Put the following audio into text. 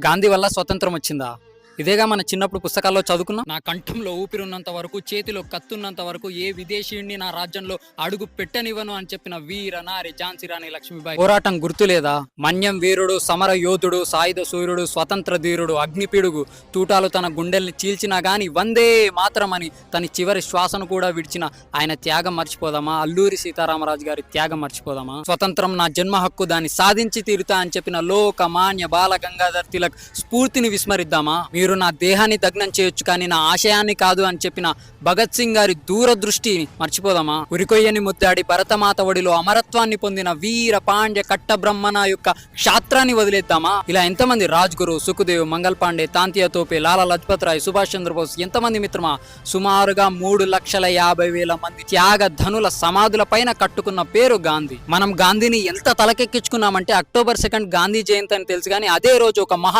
గాంధీ వల్ల స్వతంత్రం వచ్చిందా? ఇదేగా మన చిన్నప్పుడు పుస్తకాల్లో చదువుకున్నా. నా కంఠంలో ఊపిరున్నంత వరకు, చేతిలో కత్తున్నంత వరకు ఏ విదేశీయుడిని నా రాజ్యంలో అడుగు పెట్టనివ్వను అని చెప్పిన వీర నారి ఝాన్సీ రాణి లక్ష్మీబాయి పోరాటం గుర్తులేదా? మన్యం వీరుడు, సమర యోధుడు, సాయుధ సూర్యుడు, స్వతంత్ర ధీరుడు, అగ్నిపీడుగు, తూటాలు తన గుండెల్ని చీల్చినా గాని వందే మాత్రమని తన చివరి శ్వాసను కూడా విడిచిన ఆయన త్యాగం మర్చిపోదామా? అల్లూరి సీతారామరాజు గారి త్యాగం మర్చిపోదామా? స్వతంత్రం నా జన్మ హక్కు, దాన్ని సాధించి తీరుతా అని చెప్పిన లోకమాన్య బాల గంగాధర్ తిలక్ స్ఫూర్తిని విస్మరిద్దామా? మీరు నా దేహాన్ని దగ్నం చేయొచ్చు కానీ నా ఆశయాన్ని కాదు అని చెప్పిన భగత్ సింగ్ గారి దూరదృష్టిని మర్చిపోదామా? ఉరికొయ్యని ముద్దాడి భరతమాత ఒడిలో అమరత్వాన్ని పొందిన వీర పాండ్య కట్ట బ్రహ్మణ యొక్క క్షాత్రాన్ని వదిలేద్దామా? ఇలా ఎంతమంది రాజ్గురు, సుఖదేవ్, మంగల్ పాండే, తాంతియా తోపే, లాలా లజపత్ రాయ్, సుభాష్ చంద్రబోస్, ఎంతమంది మిత్రమా? సుమారుగా 3,50,000 మంది త్యాగ ధనుల సమాధుల పైన కట్టుకున్న పేరు గాంధీ. మనం గాంధీని ఎంత తలకెక్కించుకున్నామంటే అక్టోబర్ 2 గాంధీ జయంతి అని తెలుసు కానీ అదే రోజు ఒక మహా